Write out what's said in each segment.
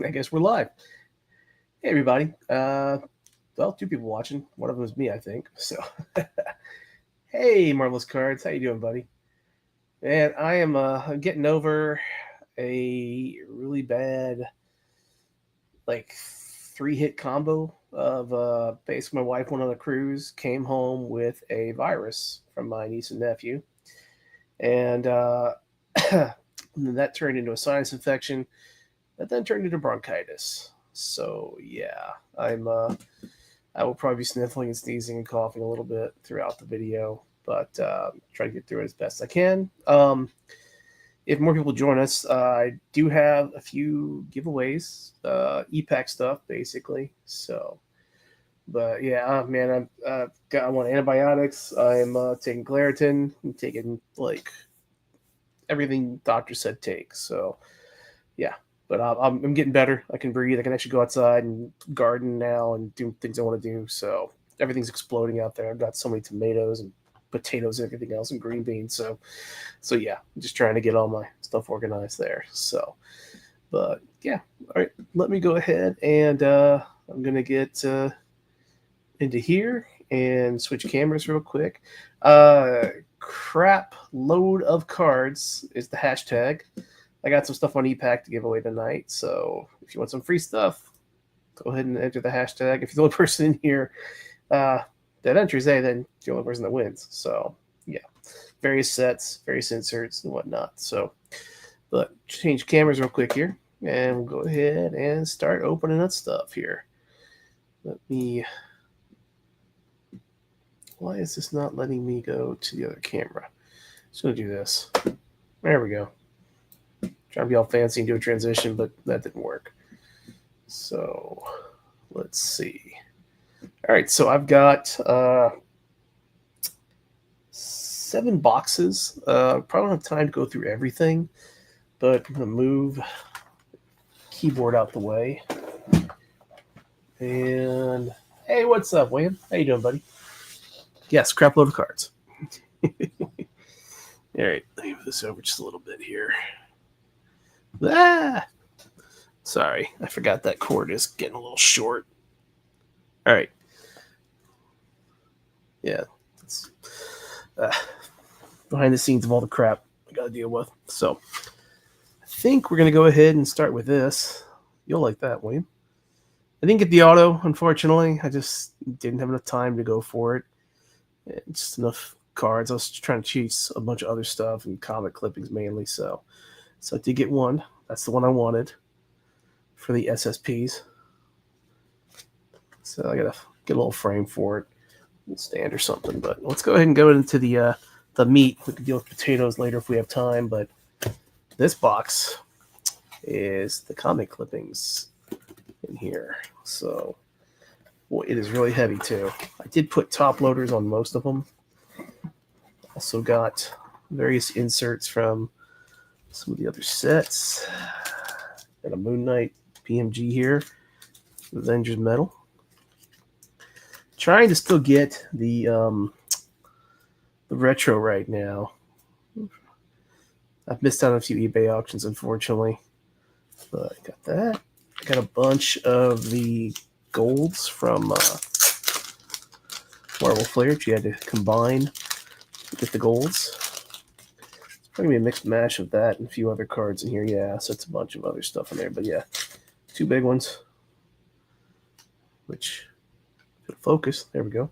I guess we're live. Hey, everybody. Well, two people watching. One of them is me, I think. So, hey, Marvelous Cards. How you doing, buddy? And I am getting over a really bad, like, three-hit combo of basically my wife went on a cruise, came home with a virus from my niece and nephew. And that turned into a sinus infection that then turned into bronchitis. So yeah, I will probably be sniffling and sneezing and coughing a little bit throughout the video, but try to get through it as best I can. If more people join us, I do have a few giveaways, EPAC stuff basically. So, but yeah, man, I want antibiotics. I'm taking Claritin. I'm taking like everything doctor said take. So yeah, but I'm getting better. I can breathe. I can actually go outside and garden now and do things I want to do. So everything's exploding out there. I've got so many tomatoes and potatoes and everything else and green beans. So yeah, I'm just trying to get all my stuff organized there. So, but yeah, all right. Let me go ahead and I'm gonna get into here and switch cameras real quick. Crap load of cards is the hashtag. I got some stuff on EPAC to give away tonight, so if you want some free stuff, go ahead and enter the hashtag. If you're the only person in here that enters, then you're the only person that wins. So yeah, various sets, various inserts and whatnot. So, but change cameras real quick here, and we'll go ahead and start opening up stuff here. Let me. Why is this not letting me go to the other camera? Just gonna do this. There we go. Trying to be all fancy and do a transition, but that didn't work. So let's see. All right, so I've got 7 boxes. Probably don't have time to go through everything, but I'm gonna move keyboard out the way. And hey, what's up, William? How you doing, buddy? Yes, crap load of cards. All right, let me move this over just a little bit here. Ah, sorry, I forgot that cord is getting a little short. All right. Yeah, it's behind the scenes of all the crap I got to deal with. So I think we're going to go ahead and start with this. You'll like that, William. I didn't get the auto, unfortunately. I just didn't have enough time to go for it. Just enough cards. I was trying to chase a bunch of other stuff and comic clippings mainly. So I did get one. That's the one I wanted for the SSPs. So I gotta get a little frame for it, stand or something. But let's go ahead and go into the meat. We can deal with potatoes later if we have time. But this box is the comic clippings in here. So boy, it is really heavy too. I did put top loaders on most of them. Also got various inserts from some of the other sets. Got a Moon Knight PMG here, Avengers Metal. Trying to still get the retro right now. I've missed out on a few eBay auctions, unfortunately, but I got that. I got a bunch of the golds from Marvel Flair, which you had to combine to get the golds. It's probably gonna be a mixed mash of that and a few other cards in here. Yeah, so it's a bunch of other stuff in there, but yeah, 2 big ones, which focus. There we go.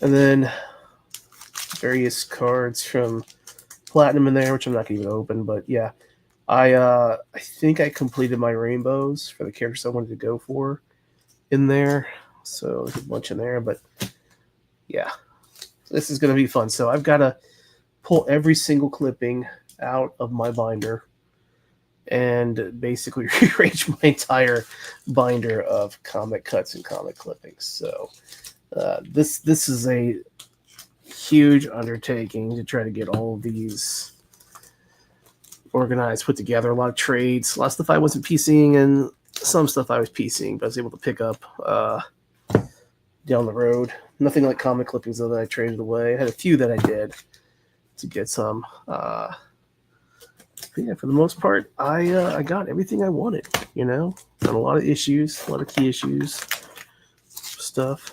And then various cards from Platinum in there, which I'm not going to even open, but yeah. I think I completed my rainbows for the characters I wanted to go for in there. So there's a bunch in there, but yeah. This is going to be fun. So I've got to pull every single clipping out of my binder and basically rearrange my entire binder of comic cuts and comic clippings. So this is a huge undertaking to try to get all of these organized, put together. A lot of trades, a lot of stuff I wasn't PCing, and some stuff I was PCing, but I was able to pick up down the road. Nothing like comic clippings though that I traded away. I had a few that I did, to get some. Yeah, for the most part, I got everything I wanted. You know, got a lot of issues, a lot of key issues, stuff.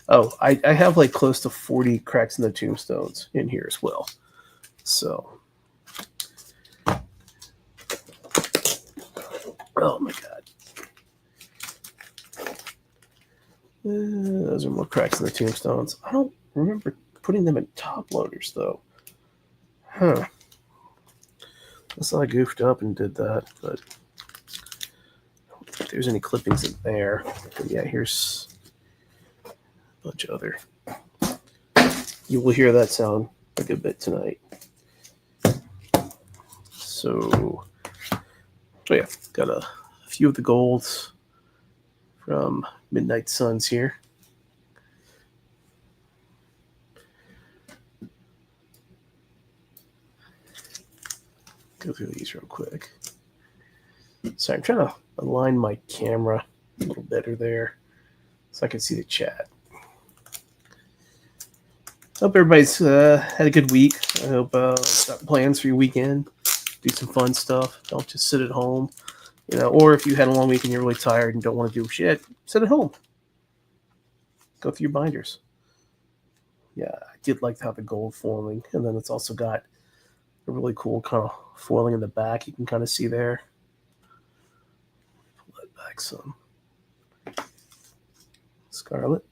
Oh, I have like close to 40 cracks in the tombstones in here as well. So, oh my god. Those are more cracks in the tombstones. I don't remember putting them in top loaders though. Huh. Unless I goofed up and did that, but I don't think there's any clippings in there. But yeah, here's a bunch of other. You will hear that sound a good bit tonight. So yeah, got a few of the golds from Midnight Suns here. Go through these real quick. Sorry, I'm trying to align my camera a little better there so I can see the chat. Hope everybody's had a good week. I hope got plans for your weekend. Do some fun stuff. Don't just sit at home. You know, or if you had a long week and you're really tired and don't want to do shit, sit at home. Go through your binders. Yeah, I did like how the gold foiling, and then it's also got a really cool kind of foiling in the back. You can kind of see there. Pull that back some. Scarlet.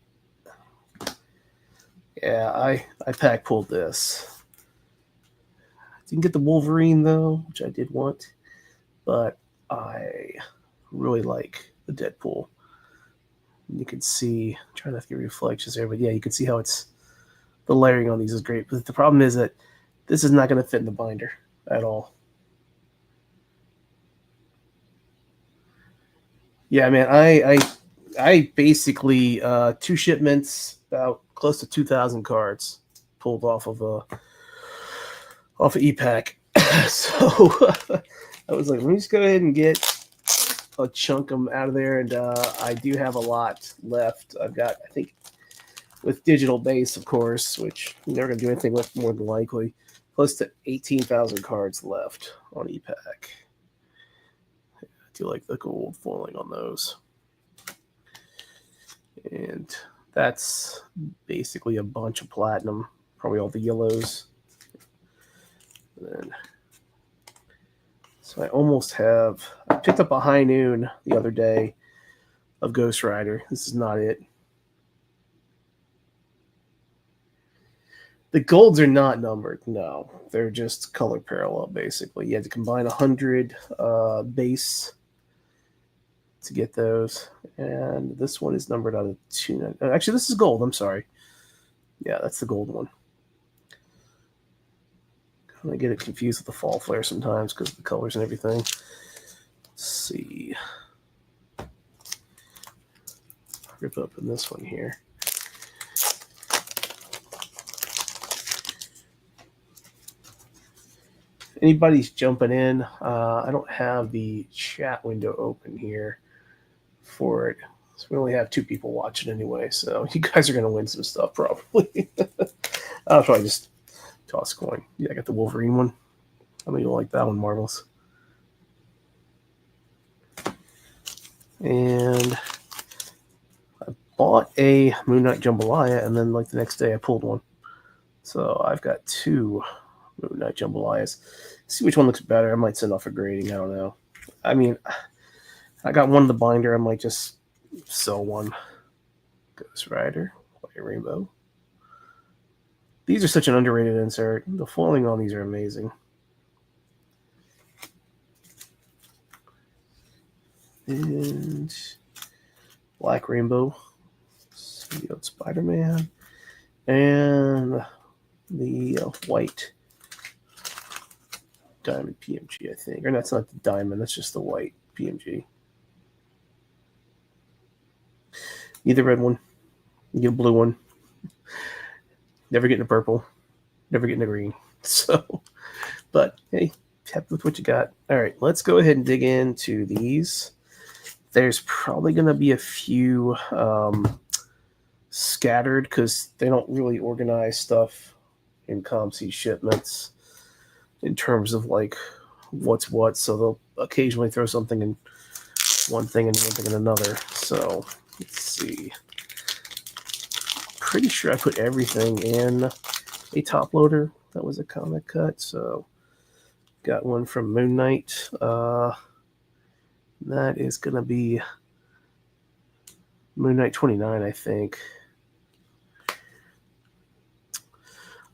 Yeah, I pack pulled this. Didn't get the Wolverine though, which I did want, but I really like the Deadpool. You can see, I'm trying not to get reflections there, but yeah, you can see how it's, the layering on these is great. But the problem is that this is not going to fit in the binder at all. Yeah, man, I basically 2 shipments, about close to 2,000 cards pulled off of ePack. So I was like, let me just go ahead and get a chunk of them out of there, and I do have a lot left. I've got, I think, with digital base, of course, which I'm never going to do anything with more than likely, close to 18,000 cards left on ePack. I do like the gold foiling on those. And that's basically a bunch of platinum, probably all the yellows. And then, so I almost have, I picked up a high noon the other day of Ghost Rider. This is not it. The golds are not numbered, no. They're just color parallel, basically. You had to combine 100 base to get those. And this one is numbered out of 2. Actually, this is gold. I'm sorry. Yeah, that's the gold one. I get it confused with the fall flare sometimes because of the colors and everything. Let's see. Rip open this one here. If anybody's jumping in, I don't have the chat window open here for it. So we only have 2 people watching anyway, so you guys are going to win some stuff probably. I'll probably just toss a coin. Yeah, I got the Wolverine one. I know you'll like that one, Marvelous. And I bought a Moon Knight Jambalaya, and then like the next day I pulled one. So I've got 2 Moon Knight Jambalayas. See which one looks better. I might send off a grading. I don't know. I mean, I got one in the binder. I might just sell one. Ghost Rider, White Rainbow. These are such an underrated insert. The foiling on these are amazing. And Black Rainbow, Symbiote Spider-Man, and the white Diamond PMG, I think. Or that's not the diamond, that's just the white PMG. Need the red one. You get a blue one. Never getting a purple. Never getting a green. So, but hey, happy with what you got. All right, let's go ahead and dig into these. There's probably going to be a few scattered because they don't really organize stuff in COMC shipments in terms of like what's what. So they'll occasionally throw something in one thing and one thing in another. So let's see. Pretty sure I put everything in a top loader. That was a comic cut. So got one from Moon Knight. That is going to be Moon Knight 29, I think.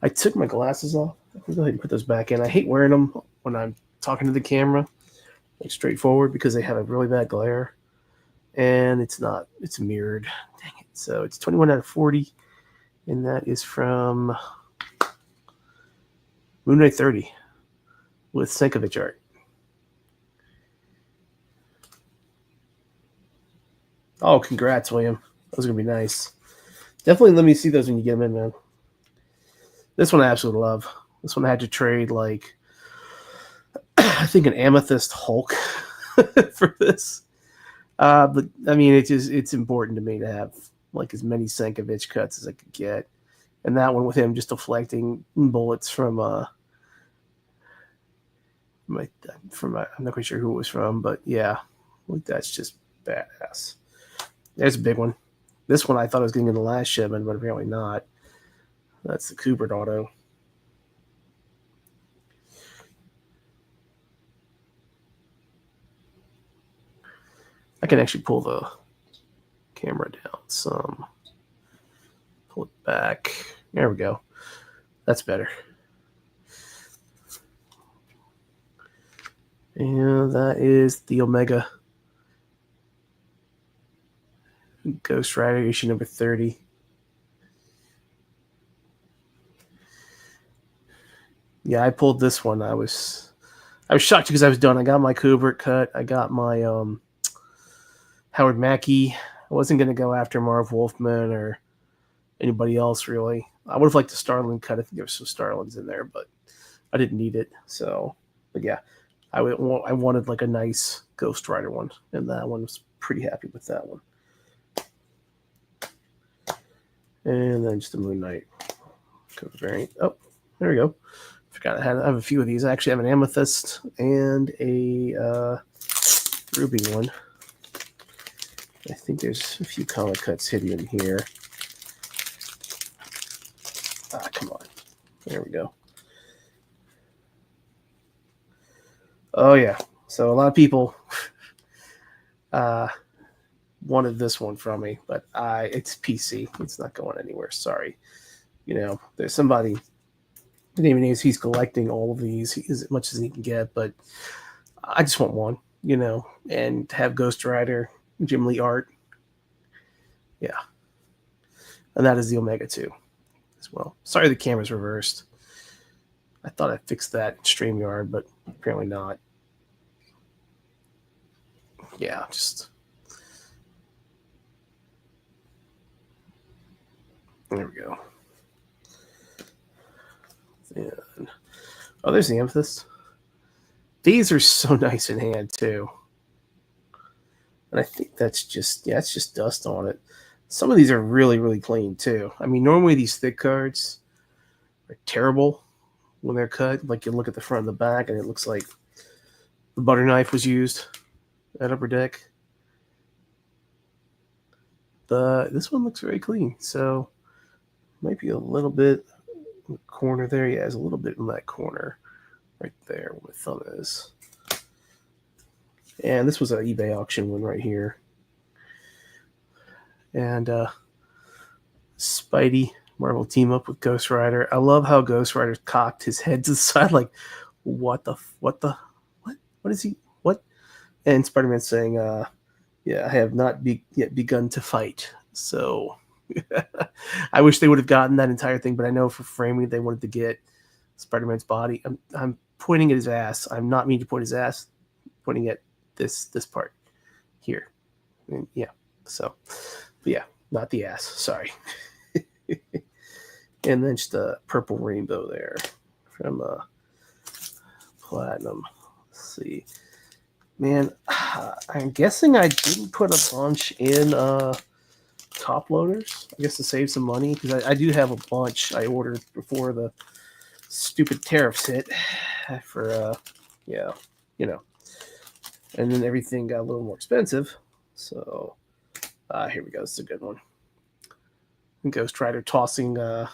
I took my glasses off. I can go ahead and put those back in. I hate wearing them when I'm talking to the camera, like straightforward, because they have a really bad glare. And it's mirrored. Dang it. So it's 21 out of 40. And that is from Moon Knight 30 with Sienkiewicz art. Oh, congrats, William. Those are going to be nice. Definitely let me see those when you get them in, man. This one I absolutely love. This one I had to trade, like, I think an Amethyst Hulk for this. But, I mean, it's important to me to have, like, as many Sienkiewicz cuts as I could get. And that one with him just deflecting bullets from I'm not quite sure who it was from, but yeah, like that's just badass. There's a big one. This one I thought I was getting in the last shipment, but apparently not. That's the Kubert auto. I can actually pull the camera down some. Pull it back. There we go. That's better. And that is the Omega Ghost Rider issue number 30. Yeah, I pulled this one. I was shocked because I was done. I got my Kubert cut. I got my Howard Mackie. I wasn't going to go after Marv Wolfman or anybody else, really. I would have liked the Starling cut. I think there was some Starlings in there, but I didn't need it. So, but yeah, I wanted like a nice Ghost Rider one, and that one was pretty happy with that one. And then just a Moon Knight variant. Oh, there we go. Forgot I have a few of these. I actually have an Amethyst and a Ruby one. I think there's a few comic cuts hidden in here. Come on. There we go. Oh, yeah. So a lot of people wanted this one from me, but it's PC. It's not going anywhere. Sorry. You know, there's somebody, the name is he's collecting all of these as much as he can get, but I just want one, you know, and to have Ghost Rider, Jim Lee art. Yeah. And that is the Omega 2 as well. Sorry the camera's reversed. I thought I fixed that in StreamYard, but apparently not. Yeah, just... There we go. And, oh, there's the Amethyst. These are so nice in hand, too. And I think that's just, yeah, it's just dust on it. Some of these are really, really clean, too. I mean, normally these thick cards are terrible when they're cut. Like, you look at the front and the back, and it looks like the butter knife was used at Upper Deck. But this one looks very clean, so might be a little bit in the corner there. Yeah, there's a little bit in that corner right there where my thumb is. And this was an eBay auction one right here. And Spidey Marvel team up with Ghost Rider. I love how Ghost Rider cocked his head to the side, like, what is he? What? And Spider-Man saying, yeah, I have not yet begun to fight. So I wish they would have gotten that entire thing, but I know for framing they wanted to get Spider-Man's body. I'm pointing at his ass. I'm not meaning to point his ass. I'm pointing at this part here. And yeah. So, but yeah, not the ass. Sorry. And then just a purple rainbow there from Platinum. Let's see. Man, I'm guessing I didn't put a bunch in top loaders, I guess, to save some money, because I do have a bunch I ordered before the stupid tariffs hit for, yeah, you know. And then everything got a little more expensive. So, here we go. This is a good one. Ghost Rider tossing, I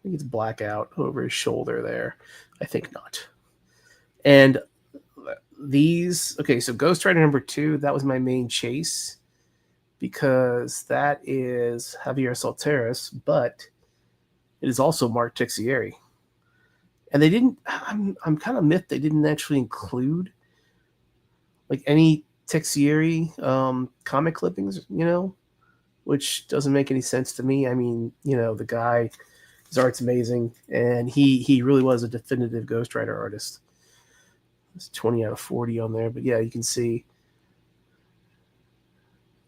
think it's Blackout over his shoulder there. I think not. And these, okay, so Ghost Rider number 2, that was my main chase, because that is Javier Solteris, but it is also Mark Texieri. And they didn't, I'm kind of miffed they didn't actually include like any Texieri comic clippings, you know, which doesn't make any sense to me. I mean, you know, the guy, his art's amazing, and he really was a definitive Ghost Rider artist. It's 20 out of 40 on there, but yeah, you can see,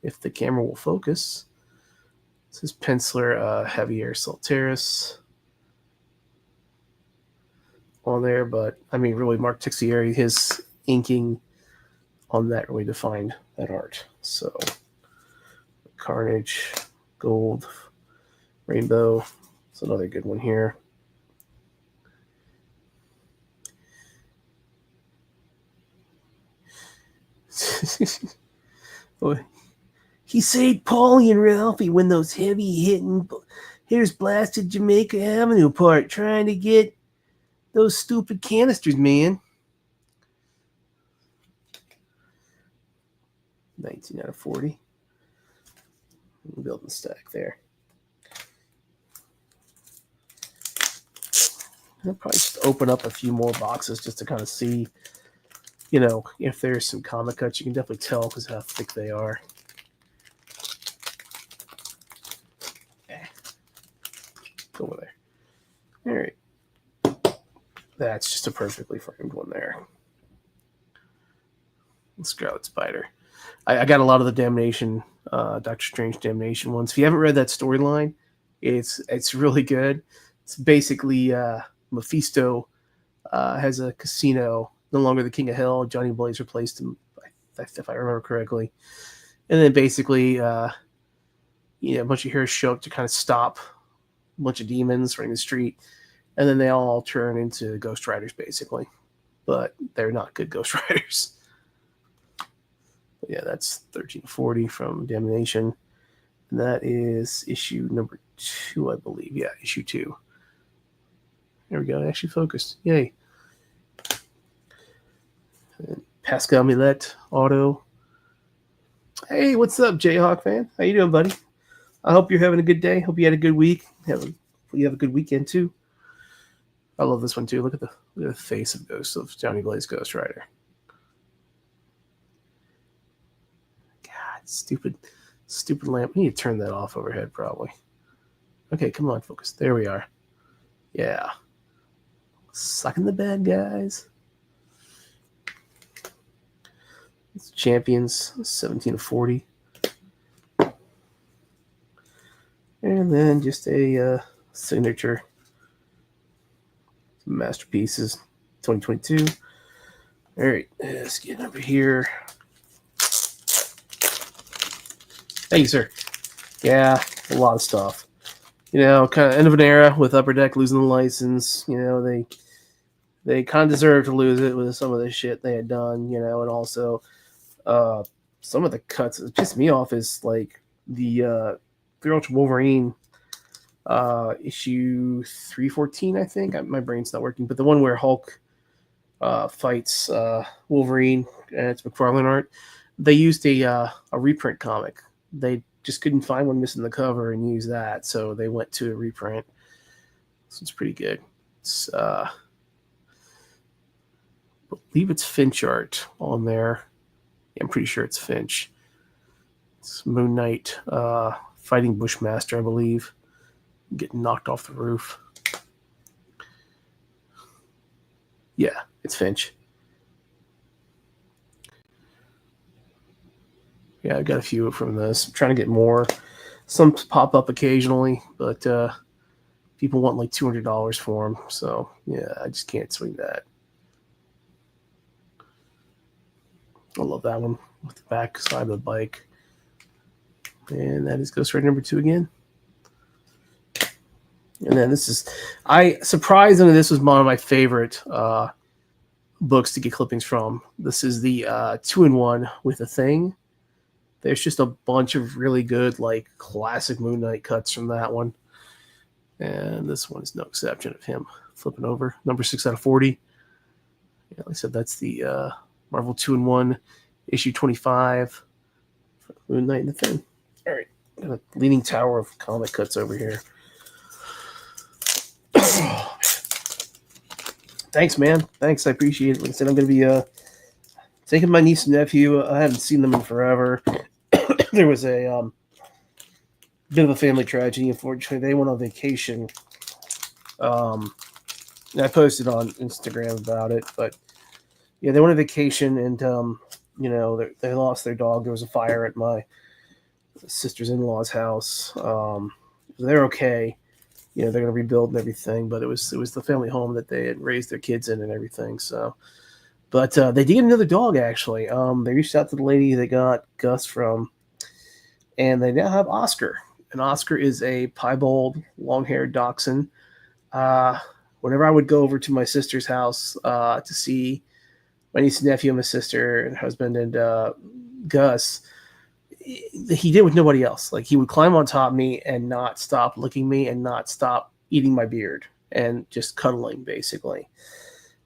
if the camera will focus, this is penciler Javier Solteris on there, but I mean, really, Mark Texieri, his inking on that really defined that art. So, Carnage, Gold, Rainbow. It's another good one here. He saved Paulie and Ralphie when those heavy hitting hitters blasted Jamaica Avenue apart, trying to get those stupid canisters, man. 19 out of 40. Building stack there. I'll probably just open up a few more boxes just to kind of see, you know, if there's some comic cuts. You can definitely tell because how thick they are. Go over there. All right. That's just a perfectly framed one there. Scarlet Spider. I got a lot of the Damnation, Doctor Strange Damnation ones. If you haven't read that storyline, it's really good. It's basically Mephisto has a casino, no longer the King of Hell. Johnny Blaze replaced him, if I remember correctly. And then basically, a bunch of heroes show up to kind of stop a bunch of demons running the street. And then they all turn into Ghost Riders, basically. But they're not good Ghost Riders. But yeah, that's 1340 from Damnation. And that is issue number 2, I believe. Yeah, issue 2. There we go. It actually focused. Yay. And Pascal Millet, Auto. Hey, what's up, Jayhawk fan? How you doing, buddy? I hope you're having a good day. Hope you had a good week. You have a good weekend, too. I love this one, too. Look at the face of Johnny Blaze Ghost Rider. God, stupid lamp. I need to turn that off overhead, probably. Okay, come on, focus. There we are. Yeah. Sucking the bad guys. It's Champions, 17 of 40. And then just a signature. Some masterpieces, 2022. All right, let's get over here. Thank you, sir. Yeah, a lot of stuff. Kind of end of an era with Upper Deck losing the license. They kind of deserved to lose it with some of the shit they had done. And also some of the cuts that pissed me off is like the 3 Ultra Wolverine issue 314, I think. My brain's not working, but the one where Hulk fights Wolverine, and it's McFarlane art. They used a reprint comic. They just couldn't find one missing the cover and use that, so they went to a reprint. So it's pretty good. It's I believe it's Finch art on there. Yeah, I'm pretty sure it's Finch. It's Moon Knight fighting Bushmaster, I believe, getting knocked off the roof. Yeah, it's Finch. Yeah, I got a few from this. I'm trying to get more. Some pop up occasionally, but people want like $200 for them. So, yeah, I just can't swing that. I love that one with the back side of the bike. And that is Ghost Rider number 2 again. And then this is, surprisingly, this was one of my favorite books to get clippings from. This is the 2-in-1 with a Thing. There's just a bunch of really good, like, classic Moon Knight cuts from that one. And this one is no exception of him flipping over. Number 6 out of 40. Yeah, like I said, that's the Marvel 2-in-1, issue 25. Moon Knight and the Thing. All right. Got a leaning tower of comic cuts over here. Oh, thanks, man. Thanks. I appreciate it. Like I said, I'm going to be taking my niece and nephew. I haven't seen them in forever. There was a bit of a family tragedy. Unfortunately, they went on vacation. I posted on Instagram about it, but yeah, they went on vacation and, you know, they lost their dog. There was a fire at my sister's in-law's house. They're okay. You know, they're going to rebuild and everything, but it was the family home that they had raised their kids in and everything. So, but they did get another dog, actually. They reached out to the lady they got Gus from, and they now have Oscar. And Oscar is a piebald, long-haired dachshund. Whenever I would go over to my sister's house to see my niece and nephew, my sister and husband, and Gus, he did with nobody else. Like, he would climb on top of me and not stop licking me and not stop eating my beard and just cuddling, basically.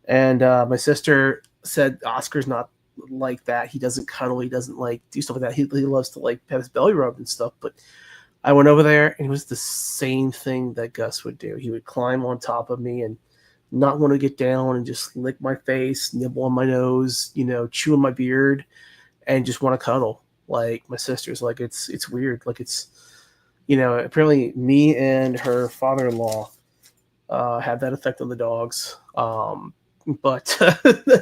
And my sister said Oscar's not like that. He doesn't cuddle. He doesn't like do stuff like that. He loves to like pet his belly rub and stuff. But I went over there and it was the same thing that Gus would do. He would climb on top of me and not want to get down and just lick my face, nibble on my nose, you know, chew on my beard, and just want to cuddle. Like, my sister's like, it's weird. Like, it's, you know, apparently me and her father-in-law had that effect on the dogs. But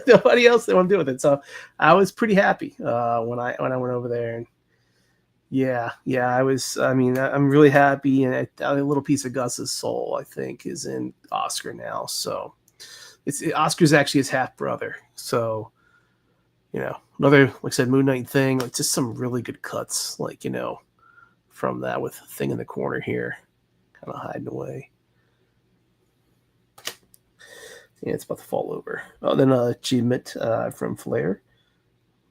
nobody else they want to do with it. So I was pretty happy when I went over there. And yeah, I'm really happy. And a little piece of Gus's soul, I think, is in Oscar now. So Oscar's actually his half brother. So, you know, another, like I said, Moon Knight Thing, like just some really good cuts, like, you know, from that with the Thing in the corner here, kind of hiding away. Yeah, it's about to fall over. Oh, then Achievement from Flair.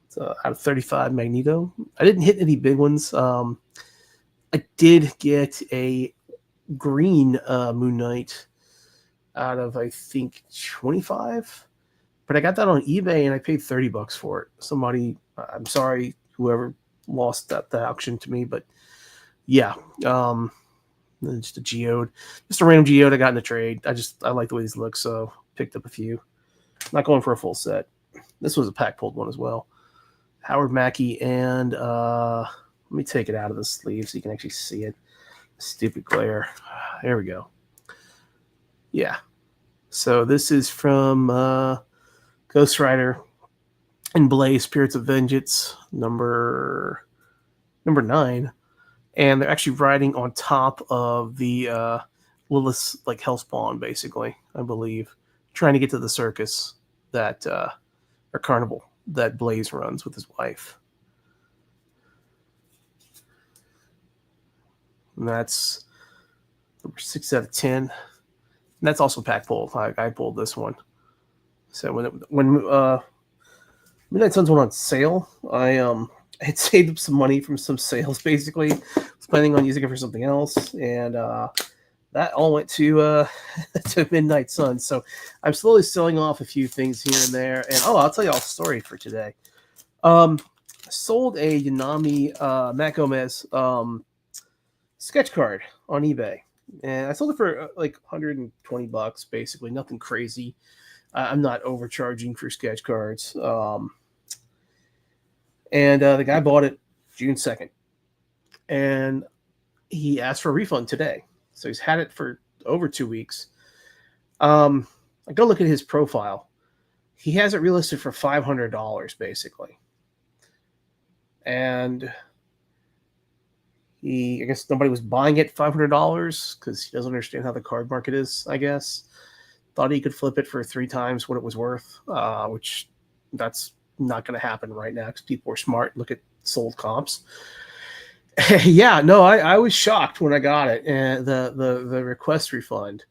It's out of 35 Magneto. I didn't hit any big ones. I did get a green Moon Knight out of, I think, 25. But I got that on eBay and I paid $30 for it. Somebody, I'm sorry, whoever lost the auction to me, but yeah, just a geode, just a random geode I got in the trade. I like the way these look, so picked up a few. Not going for a full set. This was a pack pulled one as well. Howard Mackey, and let me take it out of the sleeve so you can actually see it. Stupid glare. There we go. Yeah. So this is from Ghost Rider and Blaze, Spirits of Vengeance, number 9. And they're actually riding on top of the Lilith's, like, Hellspawn, basically, I believe, trying to get to the circus that, or carnival, that Blaze runs with his wife. And that's number 6 out of 10. And that's also pack pulled. I pulled this one. So when Midnight Suns went on sale, I had saved up some money from some sales, basically. I was planning on using it for something else, and that all went to to Midnight Suns. So I'm slowly selling off a few things here and there. And I'll tell you all a story for today. I sold a Yanami Matt Gomez sketch card on eBay, and I sold it for like $120, basically, nothing crazy. I'm not overcharging for sketch cards. And the guy bought it June 2nd. And he asked for a refund today. So he's had it for over 2 weeks. I go look at his profile. He has it relisted for $500, basically. And I guess nobody was buying it $500 because he doesn't understand how the card market is, I guess. Thought he could flip it for 3 times what it was worth, which that's not going to happen right now because people are smart. Look at sold comps. Yeah, no, I was shocked when I got it, and the request refund,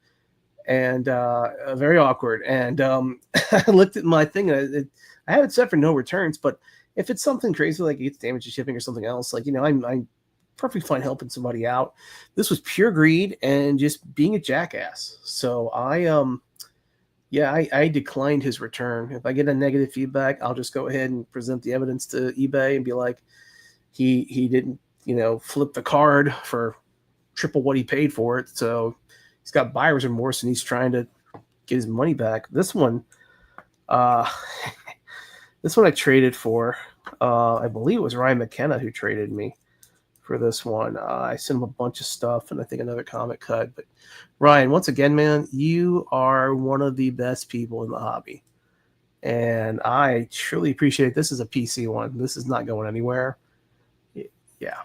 and very awkward. And I looked at my thing, and I have it set for no returns. But if it's something crazy like it's damage to shipping or something else, like I'm perfectly fine helping somebody out. This was pure greed and just being a jackass. So yeah, I declined his return. If I get a negative feedback, I'll just go ahead and present the evidence to eBay and be like, he didn't flip the card for triple what he paid for it, so he's got buyer's remorse and he's trying to get his money back. This one, uh, this one I traded for. I believe it was Ryan McKenna who traded me for this one. I sent him a bunch of stuff and I think another comic cut. But Ryan, once again, man, you are one of the best people in the hobby, and I truly appreciate it. This is a PC one. This is not going anywhere. Yeah,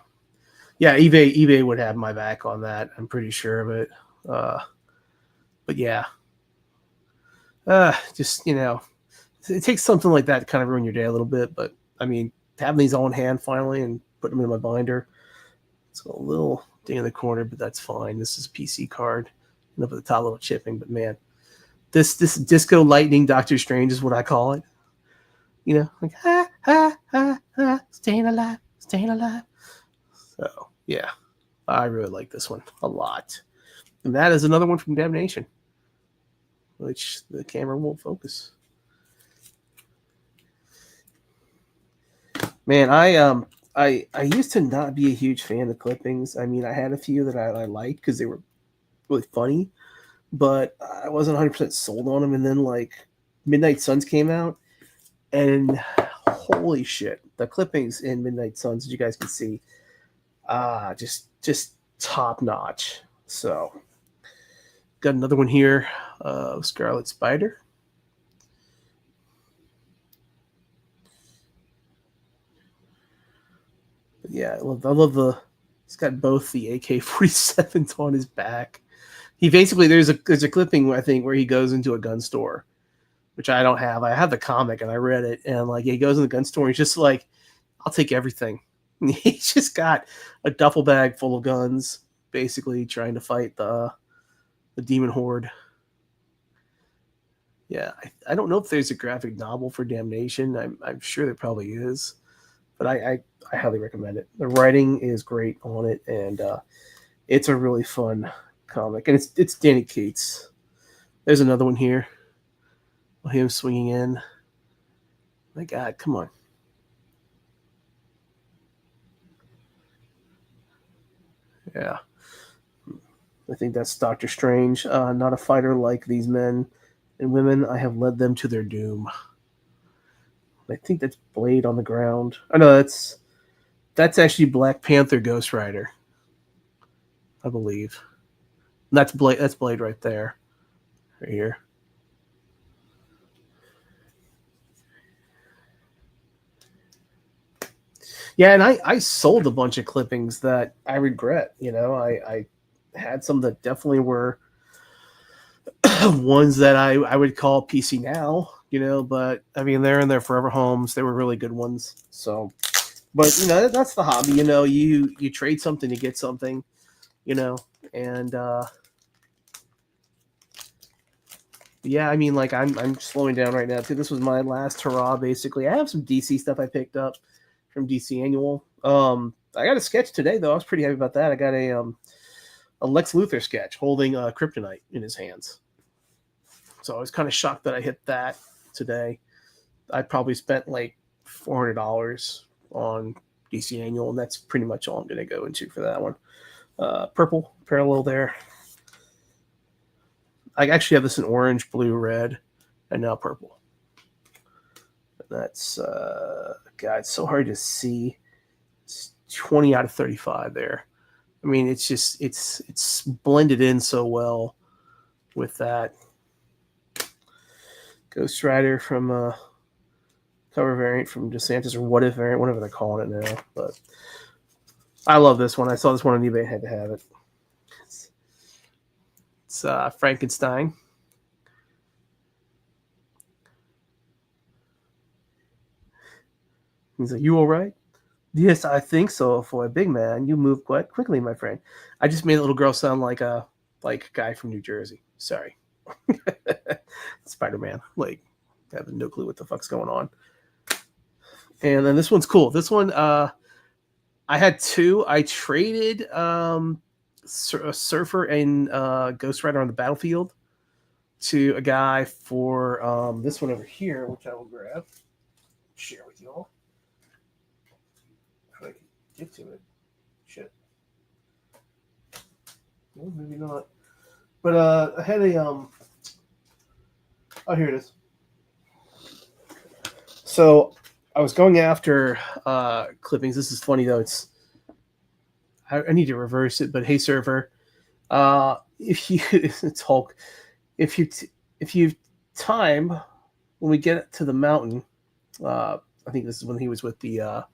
yeah. eBay would have my back on that. I'm pretty sure of it. But yeah, just it takes something like that to kind of ruin your day a little bit. But I mean, having these all in hand finally and putting them in my binder, it's a little ding in the corner, but that's fine. This is a PC card, and up at the top, little chipping. But man, this Disco Lightning Doctor Strange is what I call it. Like staying alive, staying alive. So yeah, I really like this one a lot. And that is another one from Damnation, which the camera won't focus. Man, I used to not be a huge fan of clippings. I mean, I had a few that I liked because they were really funny, but I wasn't 100% sold on them. And then like Midnight Suns came out, and holy shit, the clippings in Midnight Suns, as you guys can see, just top notch. So got another one here, Scarlet Spider. But yeah, I love the. He's got both the AK-47s on his back. He basically there's a clipping I think where he goes into a gun store, which I don't have. I have the comic and I read it, and like he goes in the gun store and he's just like, I'll take everything. He's just got a duffel bag full of guns, basically trying to fight the demon horde. Yeah, I don't know if there's a graphic novel for Damnation. I'm sure there probably is, but I highly recommend it. The writing is great on it, and it's a really fun comic. And it's Danny Cates. There's another one here. Him swinging in. My God, come on. Yeah. I think that's Doctor Strange. Not a fighter like these men and women. I have led them to their doom. I think that's Blade on the ground. Oh no, that's actually Black Panther Ghost Rider, I believe. And that's Blade. That's Blade right there, right here. Yeah, and I sold a bunch of clippings that I regret. I had some that definitely were ones that I would call PC now. But I mean they're in their forever homes. They were really good ones. So, but that's the hobby. You trade something to get something. And yeah, I mean like I'm slowing down right now too. This was my last hurrah. Basically, I have some DC stuff I picked up from DC Annual. I got a sketch today though. I was pretty happy about that. I got a Lex Luthor sketch holding kryptonite in his hands. So I was kind of shocked that I hit that today. I probably spent like $400 on DC Annual, and that's pretty much all I'm going to go into for that one. Purple parallel there. I actually have this in orange, blue, red, and now purple. That's God, it's so hard to see. It's 20 out of 35 there. I mean, it's just it's blended in so well with that. Ghost Rider from cover variant from DeSantis, or What If variant, whatever they're calling it now. But I love this one. I saw this one on eBay. I had to have it. It's Frankenstein. He's like, "You all right?" Yes, I think so. For a big man, you move quite quickly, my friend. I just made a little girl sound like a guy from New Jersey. Sorry. Spider-Man. Like, I have no clue what the fuck's going on. And then this one's cool. This one, I had two. I traded a Surfer and Ghost Rider on the battlefield to a guy for this one over here, which I will grab, share with you all. If I can get to it. Shit. Well, maybe not. But I had a oh, here it is. So I was going after clippings. This is funny though. I need to reverse it, but hey, server, if you it's Hulk, if you time when we get to the mountain, I think this is when he was with the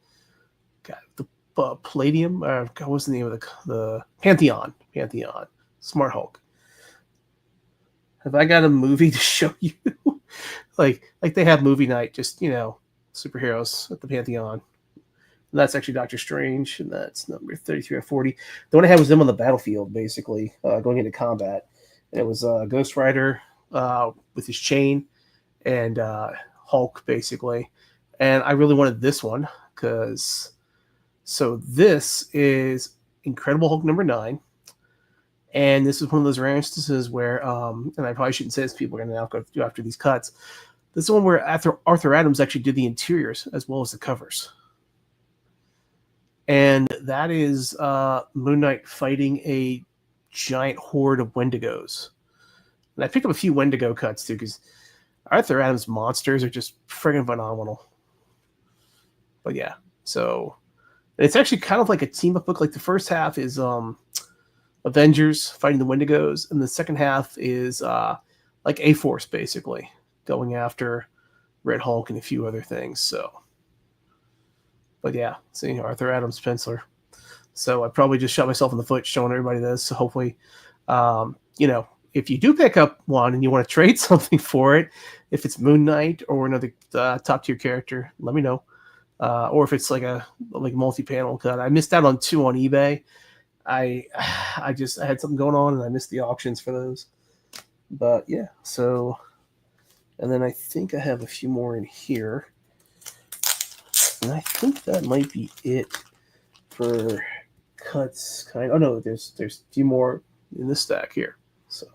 Palladium. What was the name of the Pantheon? Pantheon. Smart Hulk. Have I got a movie to show you? like they have movie night, just superheroes at the Pantheon. And that's actually Doctor Strange, and that's number 33 or 40. The one I had was them on the battlefield, basically, going into combat. And it was Ghost Rider with his chain and Hulk, basically. And I really wanted this one because this is Incredible Hulk number 9. And this is one of those rare instances where, and I probably shouldn't say this, people are going to now go after these cuts. This is one where Arthur Adams actually did the interiors as well as the covers. And that is Moon Knight fighting a giant horde of Wendigos. And I picked up a few Wendigo cuts too, because Arthur Adams' monsters are just friggin' phenomenal. But yeah, so it's actually kind of like a team-up book. Like the first half is Avengers fighting the Wendigos, and the second half is like A-Force, basically, going after Red Hulk and a few other things. So, but yeah, see, Arthur Adams penciler. So I probably just shot myself in the foot showing everybody this. So hopefully, if you do pick up one and you want to trade something for it, if it's Moon Knight or another top tier character, let me know. Or if it's like a multi-panel cut. I missed out on 2 on eBay. I had something going on and I missed the auctions for those. But yeah, so, and then I think I have a few more in here. And I think that might be it for cuts. Oh no, there's a few more in this stack here. So,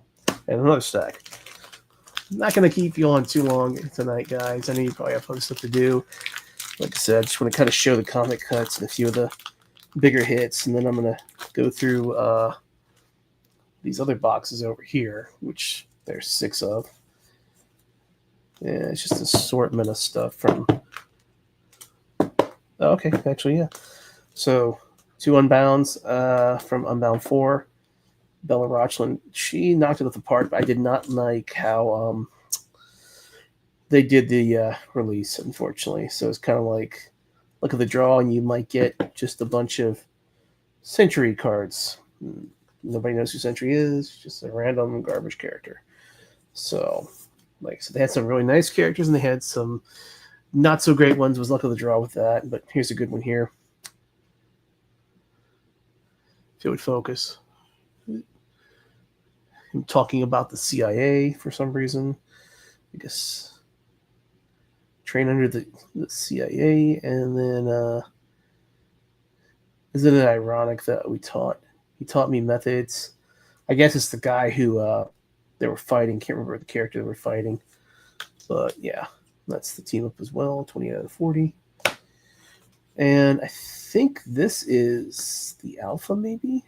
and another stack. I'm not going to keep you on too long tonight, guys. I know you probably have other stuff to do. Like I said, I just want to kind of show the comic cuts and a few of the bigger hits, and then I'm going to go through these other boxes over here, which there's 6 of. Yeah, it's just an assortment of stuff from... Oh, okay, actually, yeah. So, 2 Unbounds from Unbound 4. Bella Rochland, she knocked it out the park, but I did not like how they did the release, unfortunately. So it's kind of like, look at the draw, and you might get just a bunch of Sentry cards. Nobody knows who Sentry is, just a random garbage character. So, they had some really nice characters, and they had some not so great ones. Was luck of the draw with that, but here's a good one here. If it would focus. I'm talking about the CIA for some reason. I guess train under the CIA, and then isn't it ironic that he taught me methods? I guess it's the guy who they were fighting. Can't remember the character they were fighting, but yeah, that's the team up as well. 28 out of 40, and I think this is the Alpha, maybe.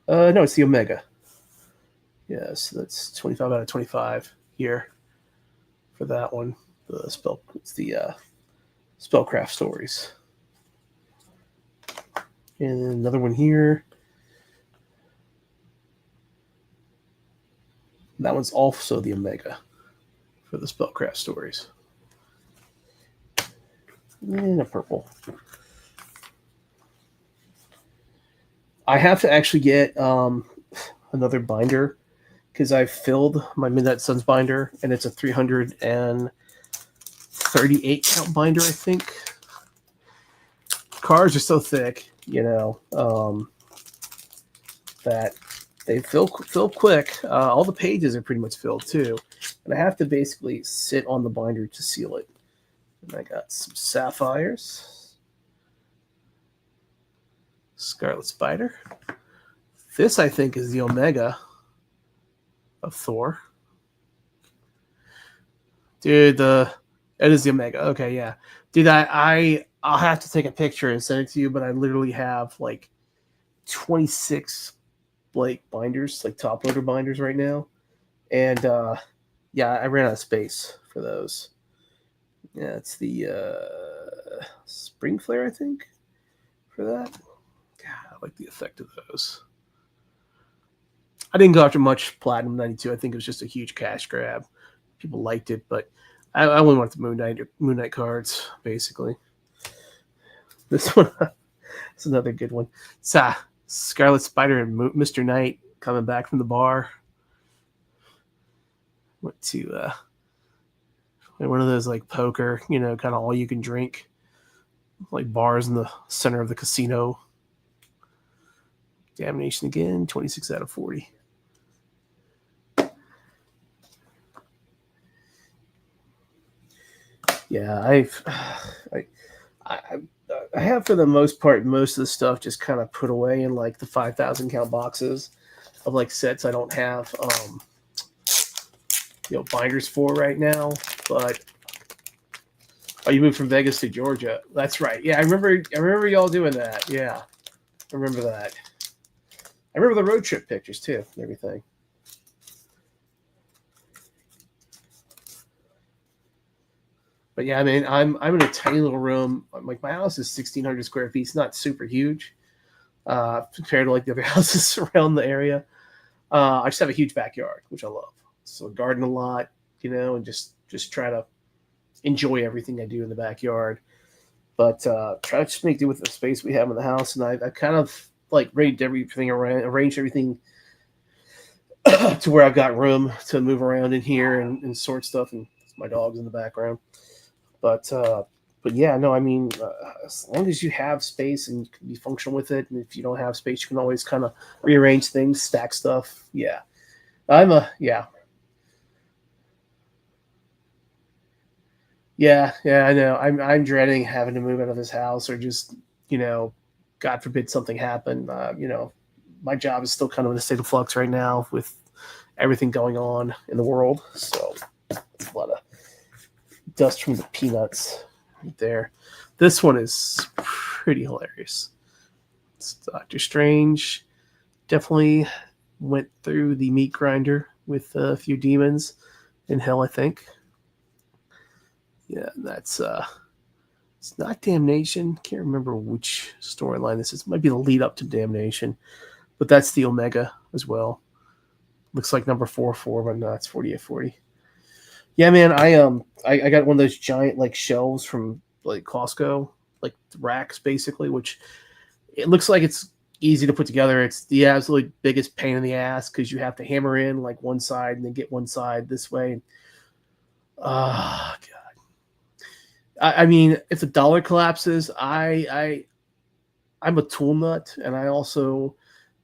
No, it's the Omega. Yeah, so that's 25 out of 25 here for that one. It's the Spellcraft Stories. And another one here. That one's also the Omega for the Spellcraft Stories. And a purple. I have to actually get another binder because I've filled my Midnight Suns binder, and it's a 338 count binder, I think. cards are so thick, that they fill quick. All the pages are pretty much filled too, and I have to basically sit on the binder to seal it. And I got some sapphires, Scarlet Spider. This, I think, is the Omega of Thor. Dude, it is the Omega. Okay, yeah. Dude, I'll have to take a picture and send it to you, but I literally have like 26 binders, like top loader binders right now. And yeah, I ran out of space for those. Yeah, it's the Spring Flare, I think, for that. God, I like the effect of those. I didn't go after much Platinum 92. I think it was just a huge cash grab. People liked it, but I only wanted the Moon Knight cards, basically. This one is another good one. It's Scarlet Spider and Mr. Knight coming back from the bar. Went to one of those like poker, kind of all you can drink, like bars in the center of the casino. Damnation again, 26 out of 40. Yeah, I have for the most part most of the stuff just kind of put away in like the 5,000 count boxes of like sets I don't have binders for right now. But you moved from Vegas to Georgia. That's right. Yeah, I remember y'all doing that. Yeah, I remember that. I remember the road trip pictures too and everything. But yeah, I mean, I'm in a tiny little room. Like my house is 1,600 square feet. It's not super huge compared to like the other houses around the area. I just have a huge backyard, which I love. So I garden a lot, and just try to enjoy everything I do in the backyard. But try to just make do with the space we have in the house. And I kind of like arranged everything to where I've got room to move around in here and sort stuff, and my dog's in the background. But yeah, no, I mean, as long as you have space and you can be functional with it, and if you don't have space, you can always kind of rearrange things, stack stuff. Yeah, yeah, I know. I'm dreading having to move out of this house, or just God forbid something happen. My job is still kind of in a state of flux right now with everything going on in the world, so it's a lot of dust from the peanuts right there. This one is pretty hilarious. It's Doctor Strange. Definitely went through the meat grinder with a few demons in hell, I think. Yeah, that's it's not Damnation. Can't remember which storyline this is. It might be the lead up to Damnation, but that's the Omega as well. Looks like number 4/4, but no, it's 4840. Yeah, man, I got one of those giant like shelves from like Costco, like racks basically, which it looks like it's easy to put together. It's the absolute biggest pain in the ass because you have to hammer in like one side and then get one side this way. Oh God. I mean, if the dollar collapses, I'm a tool nut, and I also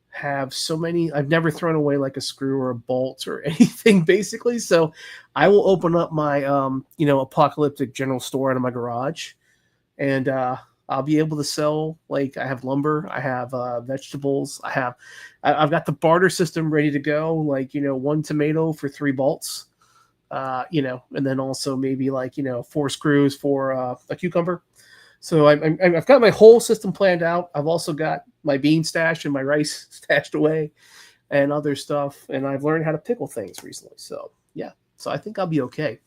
have so many. I've never thrown away like a screw or a bolt or anything, basically. So I will open up my apocalyptic general store out of my garage, and I'll be able to sell. Like I have lumber, I have vegetables, I've got the barter system ready to go. Like 1 tomato for 3 bolts. And then also maybe like 4 screws for a cucumber. So I've got my whole system planned out. I've also got my bean stash and my rice stashed away, and other stuff. And I've learned how to pickle things recently. So yeah, so I think I'll be okay.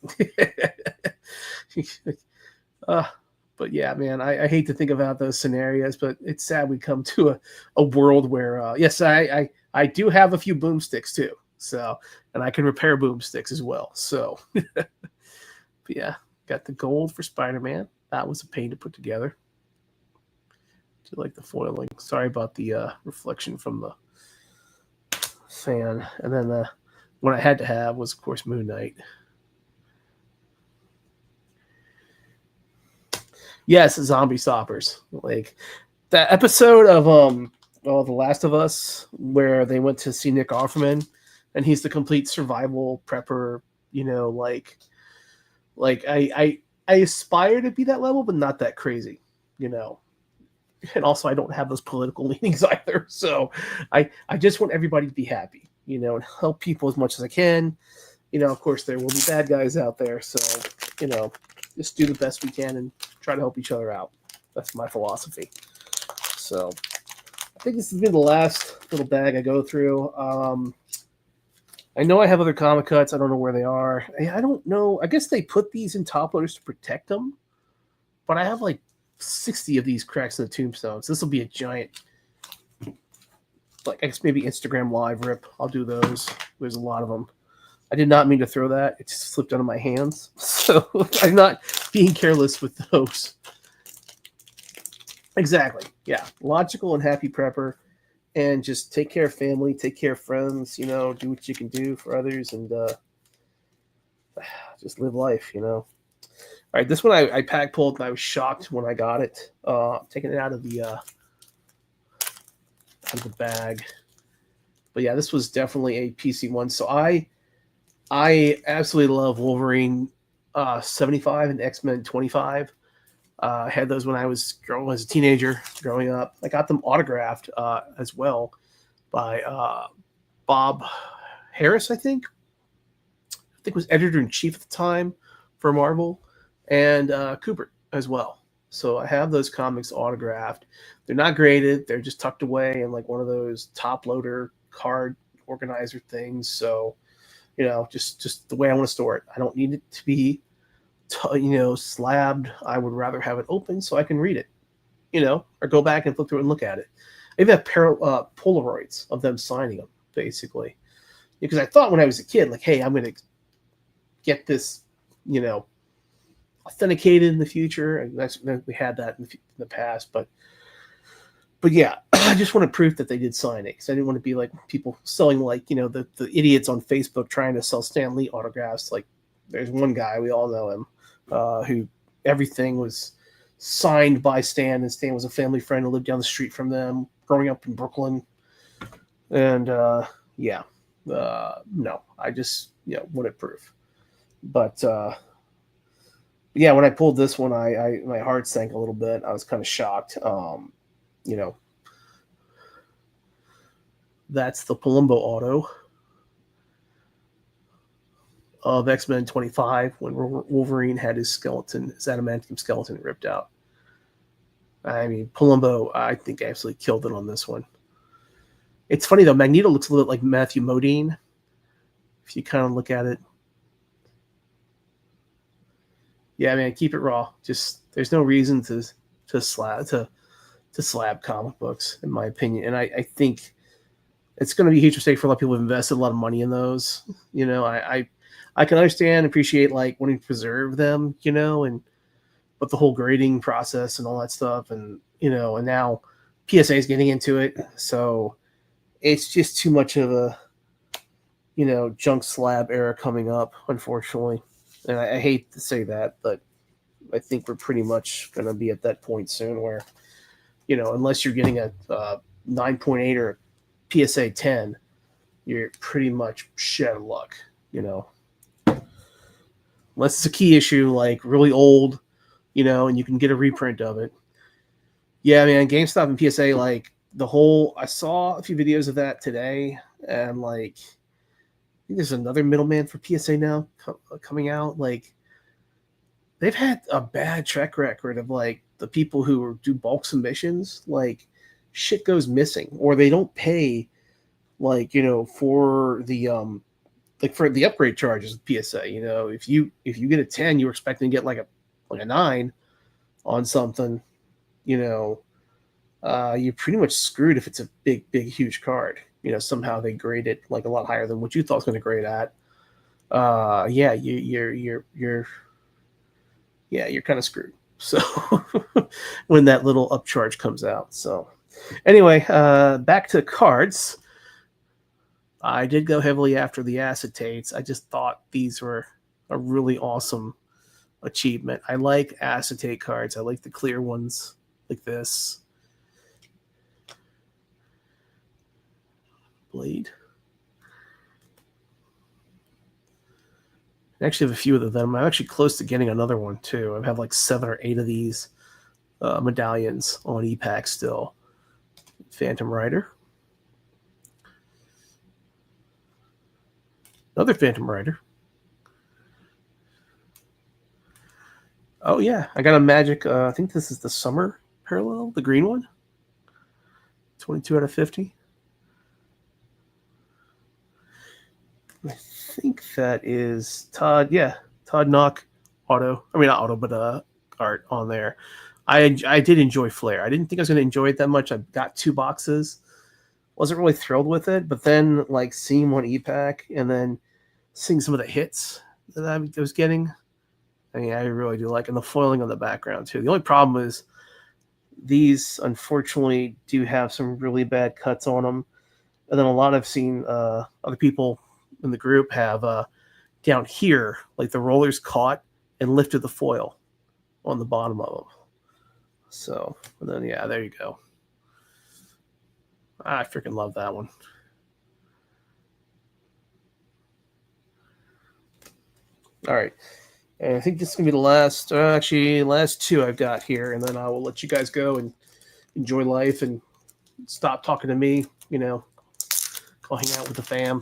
But yeah, man, I hate to think about those scenarios, but it's sad we come to a world where yes, I do have a few boomsticks too. So, and I can repair boomsticks as well. So, but yeah, got the gold for Spider-Man. That was a pain to put together. Do you like the foiling? Sorry about the reflection from the fan. And then the one I had to have was, of course, Moon Knight. Yes, zombie stoppers. Like that episode of The Last of Us where they went to see Nick Offerman, and he's the complete survival prepper. You know, like I aspire to be that level, but not that crazy. You know, and also I don't have those political leanings either. So I just want everybody to be happy. You know, and help people as much as I can. You know, of course there will be bad guys out there. So you know, just do the best we can and try to help each other out. That's my philosophy. So I think this has been the last little bag I go through. I know I have other comic cuts. I don't know where they are. I don't know. I guess they put these in top loaders to protect them. But I have like 60 of these cracks in the tombstones. This will be a giant, like I guess maybe Instagram Live rip. I'll do those. There's a lot of them. I did not mean to throw that. It just slipped out of my hands. So I'm not being careless with those. Exactly. Yeah. Logical and happy prepper. And just take care of family, take care of friends, you know, do what you can do for others and just live life, you know. All right, this one I pack pulled and I was shocked when I got it. Taking it out of the bag. But yeah, this was definitely a PC one. So I absolutely love Wolverine 75 and X-Men 25. I had those when I was as a teenager growing up. I got them autographed as well by Bob Harris, I think was editor-in-chief at the time for Marvel, and Cooper as well. So I have those comics autographed. They're not graded. They're just tucked away in like one of those top loader card organizer things. So, you know, just the way I want to store it. I don't need it to be slabbed. I would rather have it open so I can read it, you know, or go back and flip through it and look at it. I even have Polaroids of them signing them, basically. Because I thought when I was a kid, like, hey, I'm going to get this, you know, authenticated in the future. And we had that in the past. But yeah, I just wanted proof that they did sign it. Because I didn't want to be like people selling, like, you know, the idiots on Facebook trying to sell Stan Lee autographs. Like, there's one guy, we all know him, who everything was signed by Stan, and Stan was a family friend who lived down the street from them, growing up in Brooklyn. And no, I just wanted proof. But yeah, when I pulled this one, I my heart sank a little bit. I was kind of shocked. You know, that's the Palumbo auto of X-Men 25 when Wolverine had his adamantium skeleton ripped out. I mean, Palumbo, I think, absolutely killed it on this one. It's funny, though. Magneto looks a little bit like Matthew Modine, if you kind of look at it. Yeah, man, keep it raw. Just there's no reason to slab comic books, in my opinion. And I think it's going to be a huge mistake for a lot of people who've invested a lot of money in those. You know, I can understand, appreciate, like, wanting to preserve them, you know, but the whole grading process and all that stuff, and, you know, and now PSA is getting into it. So it's just too much of a, you know, junk slab era coming up, unfortunately. And I hate to say that, but I think we're pretty much going to be at that point soon where, you know, unless you're getting a 9.8 or a PSA 10, you're pretty much shed of luck, you know. Unless it's a key issue, like really old, you know, and you can get a reprint of it. Yeah, man, GameStop and PSA, like I saw a few videos of that today, and like, I think there's another middleman for PSA now coming out. Like, they've had a bad track record of like the people who do bulk submissions, like shit goes missing, or they don't pay, like, you know, for the like for the upgrade charges of PSA. You know, if you get a 10, you're expecting to get like a 9 on something, you know, you're pretty much screwed if it's a big, huge card. You know, somehow they grade it like a lot higher than what you thought it was going to grade at. Yeah, you're kind of screwed. So when that little upcharge comes out. So anyway, back to cards. I did go heavily after the acetates. I just thought these were a really awesome achievement. I like acetate cards. I like the clear ones like this. Blade. I actually have a few of them. I'm actually close to getting another one too. I have like 7 or 8 of these medallions on e-pack still. Phantom Rider. Another Phantom Rider. Oh yeah, I got a Magic. I think this is the Summer Parallel, the green one. 22 out of 50. I think that is Todd. Yeah, Todd Knock auto. I mean, not auto, but art on there. I did enjoy Flare. I didn't think I was going to enjoy it that much. I got 2 boxes. Wasn't really thrilled with it, but then like seeing one e-pack and then seeing some of the hits that I was getting, I mean, I really do like, and the foiling on the background too. The only problem is these unfortunately do have some really bad cuts on them, and then a lot I've seen other people in the group have down here, like the rollers caught and lifted the foil on the bottom of them. So, and then yeah, there you go. I freaking love that one. All right. And I think this is going to be the last, last 2 I've got here. And then I will let you guys go and enjoy life and stop talking to me, you know, go hang out with the fam.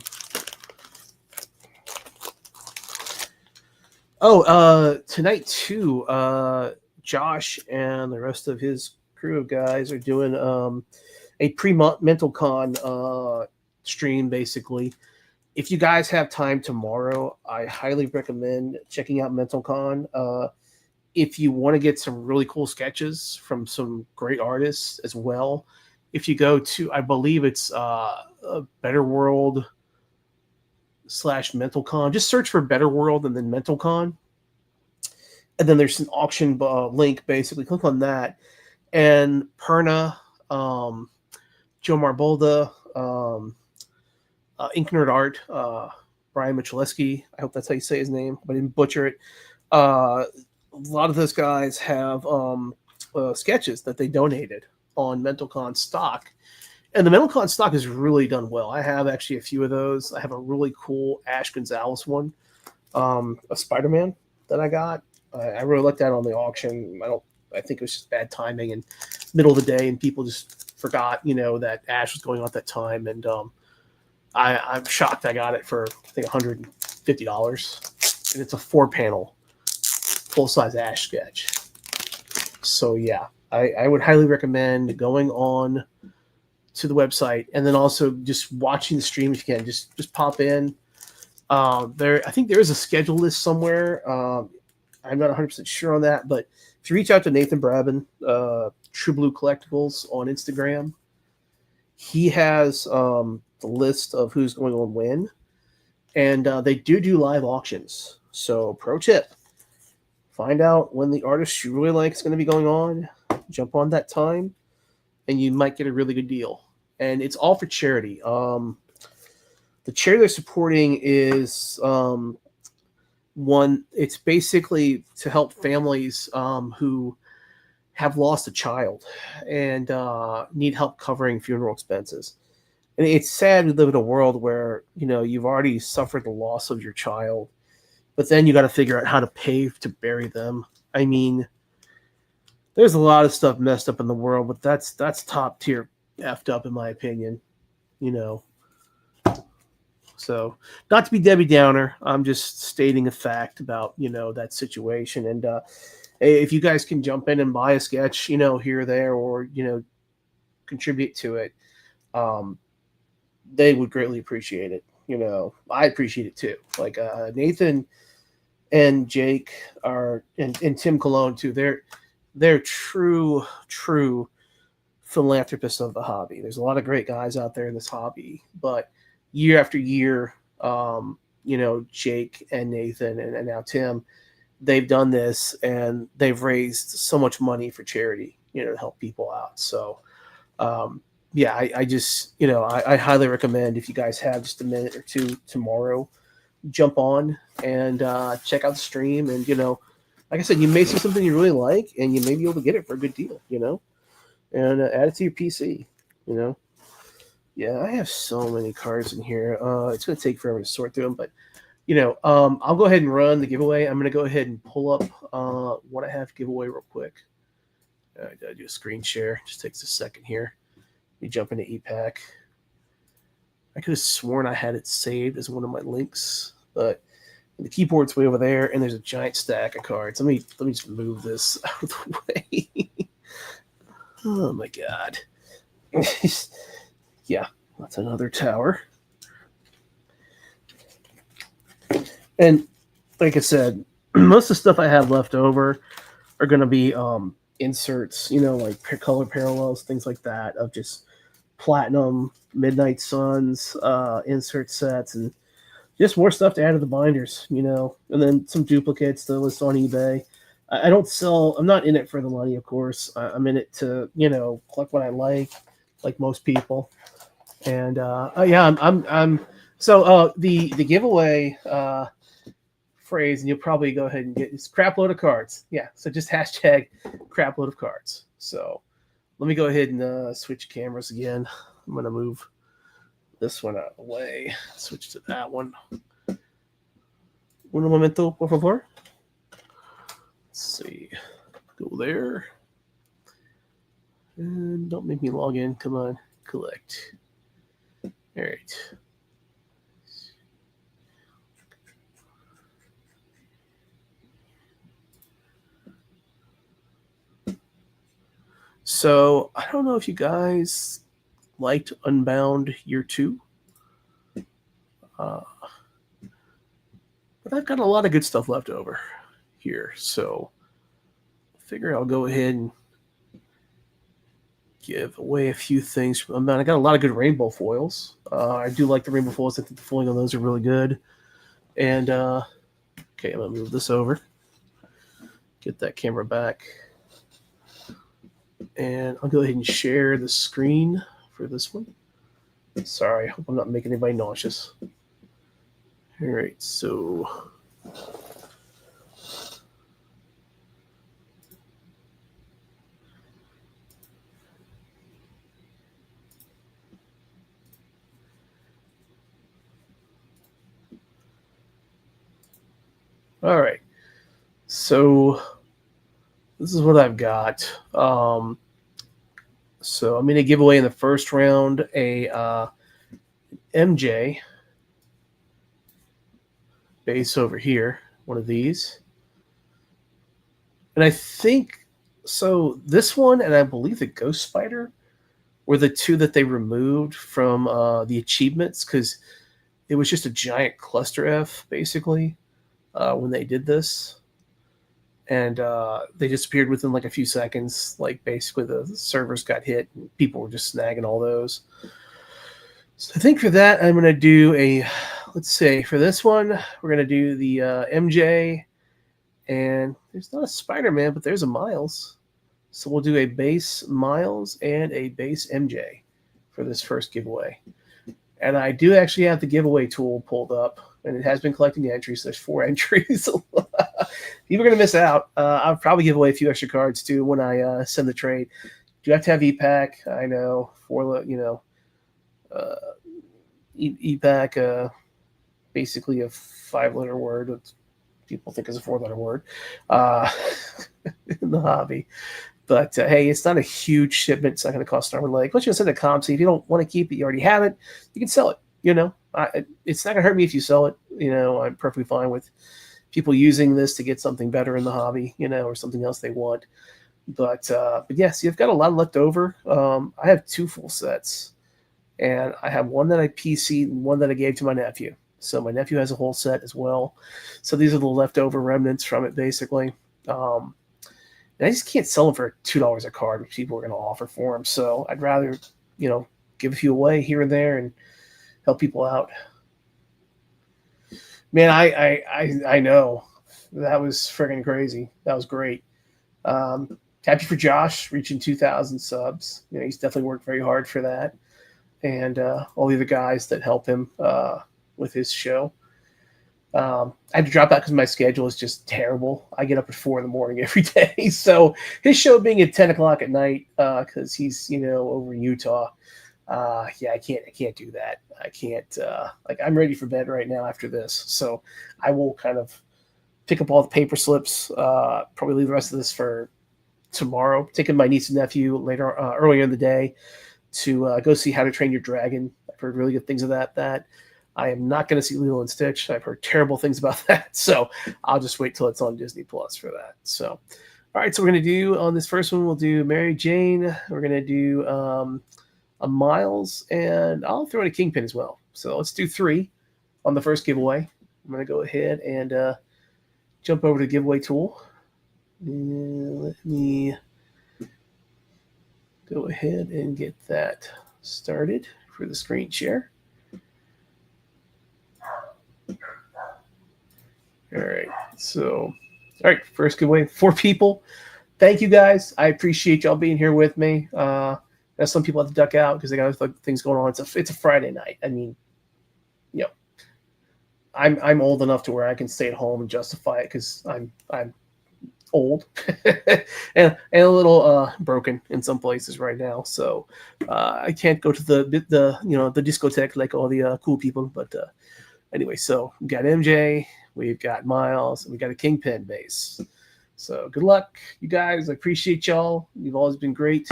Oh, tonight too, Josh and the rest of his crew of guys are doing a pre-Mental Con stream, basically. If you guys have time tomorrow, I highly recommend checking out Mental Con. If you want to get some really cool sketches from some great artists as well, if you go to, I believe it's Better World / Mental Con, just search for Better World and then Mental Con. And then there's an auction link, basically. Click on that. And Perna, Joe Marbolda, Ink Nerd Art, Brian Michaleski, I hope that's how you say his name, but I didn't butcher it. A lot of those guys have sketches that they donated on MentalCon stock. And the MentalCon stock has really done well. I have actually a few of those. I have a really cool Ash Gonzalez one, a Spider-Man that I got. I really looked at it on the auction. I think it was just bad timing and middle of the day, and people just forgot, you know, that Ash was going on at that time. And I'm shocked I got it for, I think, $150. And it's a 4-panel full-size Ash sketch. So, yeah, I would highly recommend going on to the website and then also just watching the stream if you can. Just pop in. I think there is a schedule list somewhere. I'm not 100% sure on that, but if you reach out to Nathan Brabin, True Blue Collectibles on Instagram, he has the list of who's going on when, and they do live auctions. So pro tip, find out when the artist you really like is going to be going on, jump on that time, and you might get a really good deal. And it's all for charity. The charity they're supporting is it's basically to help families who have lost a child and need help covering funeral expenses. And it's sad to live in a world where, you know, you've already suffered the loss of your child, but then you got to figure out how to pay to bury them. I mean, there's a lot of stuff messed up in the world, but that's top tier effed up in my opinion, you know. So, not to be Debbie Downer, I'm just stating a fact about, you know, that situation. And if you guys can jump in and buy a sketch, you know, here or there, or, you know, contribute to it, they would greatly appreciate it. You know, I appreciate it too. Like Nathan and Jake and Tim Cologne too. They're true philanthropists of the hobby. There's a lot of great guys out there in this hobby, but year after year, you know, Jake and Nathan and now Tim, they've done this and they've raised so much money for charity, you know, to help people out. So, yeah, I just, you know, I highly recommend if you guys have just a minute or two tomorrow, jump on and check out the stream and, you know, like I said, you may see something you really like, and you may be able to get it for a good deal, and add it to your PC, you know. Yeah, I have so many cards in here. It's going to take forever to sort through them, but I'll go ahead and run the giveaway. I'm going to go ahead and pull up what I have giveaway real quick. I got to do a screen share. Just takes a second here. Let me jump into ePack. I could have sworn I had it saved as one of my links, but the keyboard's way over there, and there's a giant stack of cards. Let me just move this out of the way. Oh my god. Yeah, that's another tower. And like I said, most of the stuff I have left over are going to be inserts, like color parallels, things like that, of just platinum, midnight suns, insert sets, and just more stuff to add to the binders, and then some duplicates to list on eBay. I don't sell. I'm not in it for the money, of course. I'm in it to, collect what I like most people. And yeah, I'm. So the giveaway phrase, and you'll probably go ahead and get this crap load of cards. Yeah, so just hashtag crap load of cards. So let me go ahead and switch cameras again. I'm gonna move this one out of the way. Switch to that one. Un momento, por favor. Let's see. Go there. And don't make me log in. Come on. Collect. All right. So I don't know if you guys liked Unbound Year 2. But I've got a lot of good stuff left over here. So I figure I'll go ahead and give away a few things. I got a lot of good rainbow foils. I do like the rainbow foils. I think the foiling on those are really good. And okay, I'm going to move this over. Get that camera back. And I'll go ahead and share the screen for this one. Sorry, I hope I'm not making anybody nauseous. All right, so all right. So this is what I've got. So I'm going to give away in the first round a MJ base over here, one of these. And I think, so this one and I believe the Ghost Spider were the two that they removed from the achievements because it was just a giant cluster F, basically, when they did this. And they disappeared within like a few seconds. Like basically the servers got hit and people were just snagging all those. So I think for that, I'm going to do let's say for this one, we're going to do the MJ, and there's not a Spider-Man, but there's a Miles. So we'll do a base Miles and a base MJ for this first giveaway. And I do actually have the giveaway tool pulled up, and it has been collecting entries. There's 4 entries. People are going to miss out. I'll probably give away a few extra cards too when I send the trade. You have to have ePack. I know, ePack, basically a 5-letter word that people think is a 4-letter word in the hobby. But hey, it's not a huge shipment. It's not going to cost an arm and leg. Once you send it to COMC, if you don't want to keep it, you already have it. You can sell it. It's not going to hurt me if you sell it. I'm perfectly fine with people using this to get something better in the hobby, or something else they want. But yes, you've got a lot left over. I have 2 full sets, and I have one that I PC'd and one that I gave to my nephew. So my nephew has a whole set as well. So these are the leftover remnants from it, basically. And I just can't sell them for $2 a card, which people are going to offer for them. So I'd rather, give a few away here and there and help people out. Man, I know that was friggin' crazy. That was great. Happy for Josh reaching 2,000 subs. He's definitely worked very hard for that, and all the other guys that help him with his show. I had to drop out because my schedule is just terrible. I get up at 4 in the morning every day. So his show being at 10 o'clock at night, because he's, over in Utah. Yeah, I can't do that. I can't, I'm ready for bed right now after this. So I will kind of pick up all the paper slips, probably leave the rest of this for tomorrow, taking my niece and nephew earlier in the day to go see How to Train Your Dragon. I've heard really good things of that. I am not going to see Lilo and Stitch. I've heard terrible things about that. So I'll just wait till it's on Disney Plus for that. So, all right. So we're going to do on this first one, we'll do Mary Jane. We're going to do a Miles, and I'll throw in a Kingpin as well. So let's do 3 on the first giveaway. I'm going to go ahead and jump over to the giveaway tool. And let me go ahead and get that started for the screen share. All right. So, all right. First giveaway, 4 people. Thank you guys. I appreciate y'all being here with me. Some people have to duck out because they got other things going on. It's a Friday night. I mean, I'm old enough to where I can stay at home and justify it because I'm old and a little broken in some places right now. So I can't go to the discotheque like all the cool people. But anyway, so we got MJ, we've got Miles, and we got a Kingpin base. So good luck, you guys. I appreciate y'all. You've always been great,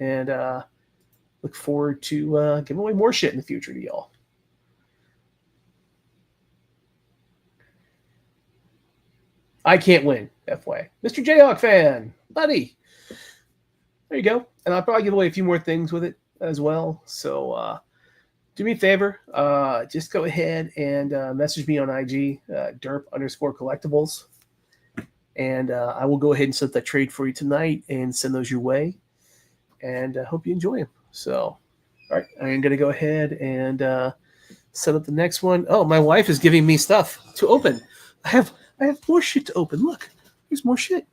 and look forward to giving away more shit in the future to y'all. I can't win, FY. Mr. Jayhawk fan, buddy. There you go. And I'll probably give away a few more things with it as well. So do me a favor. Just go ahead and message me on IG, derp_collectibles. And I will go ahead and set that trade for you tonight and send those your way. And I hope you enjoy them. So, all right. I'm going to go ahead and set up the next one. Oh, my wife is giving me stuff to open. I have more shit to open. Look, there's more shit.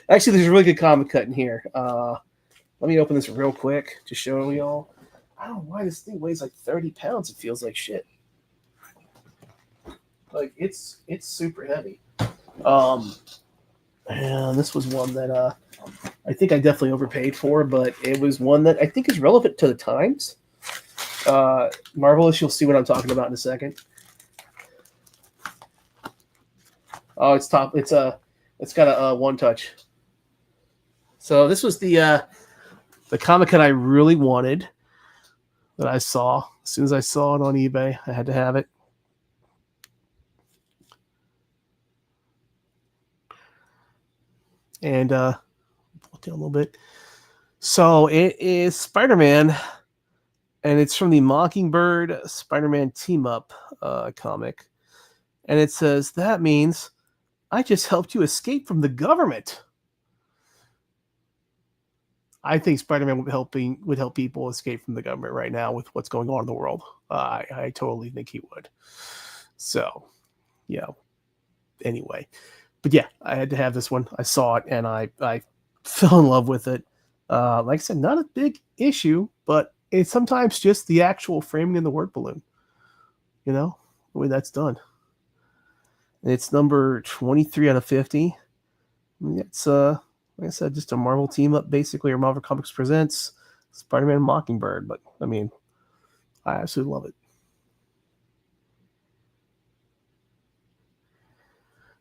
Actually, there's a really good comic cut in here. Let me open this real quick to show y'all. I don't know why this thing weighs like 30 pounds. It feels like shit. Like it's super heavy. And this was one that I think I definitely overpaid for, but it was one that I think is relevant to the times. Marvelous, you'll see what I'm talking about in a second. Oh, it's top. It's got a one touch. So this was the comic that I really wanted that I saw. As soon as I saw it on eBay, I had to have it. And pull it down a little bit. So it is Spider-Man, and it's from the Mockingbird Spider-Man team-up comic. And it says, that means I just helped you escape from the government. I think Spider-Man would help people escape from the government right now with what's going on in the world. I totally think he would. So, yeah. Anyway. But yeah, I had to have this one. I saw it, and I fell in love with it. Like I said, not a big issue, but it's sometimes just the actual framing in the word balloon. The way that's done. It's number 23 out of 50. It's like I said, just a Marvel team up, basically, or Marvel Comics presents Spider-Man Mockingbird. But I mean, I absolutely love it.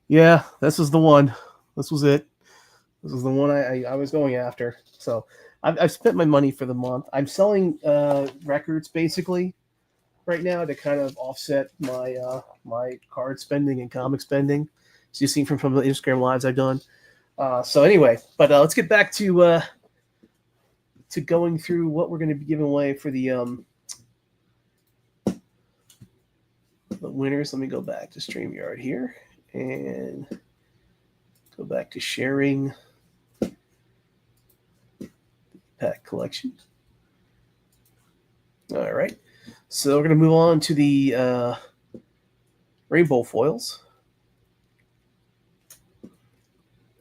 Yeah, this was the one. This was it. This was the one I was going after. So I've spent my money for the month. I'm selling records basically right now to kind of offset my my card spending and comic spending. So you've seen from the Instagram lives I've done. So anyway, but let's get back to going through what we're going to be giving away for the winners. Let me go back to StreamYard here and go back to sharing pack collection. All right. So we're going to move on to the rainbow foils.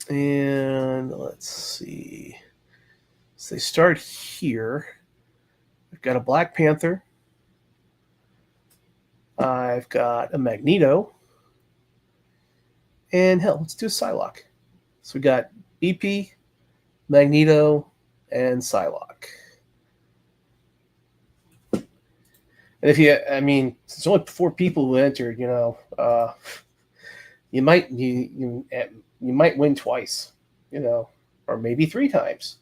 And let's see. So they start here. We've got a Black Panther. I've got a Magneto. And hell, let's do a Psylocke. So we got BP, Magneto, and Psylocke. And if you, I mean, there's only 4 people who entered, you might you might win twice, or maybe 3 times.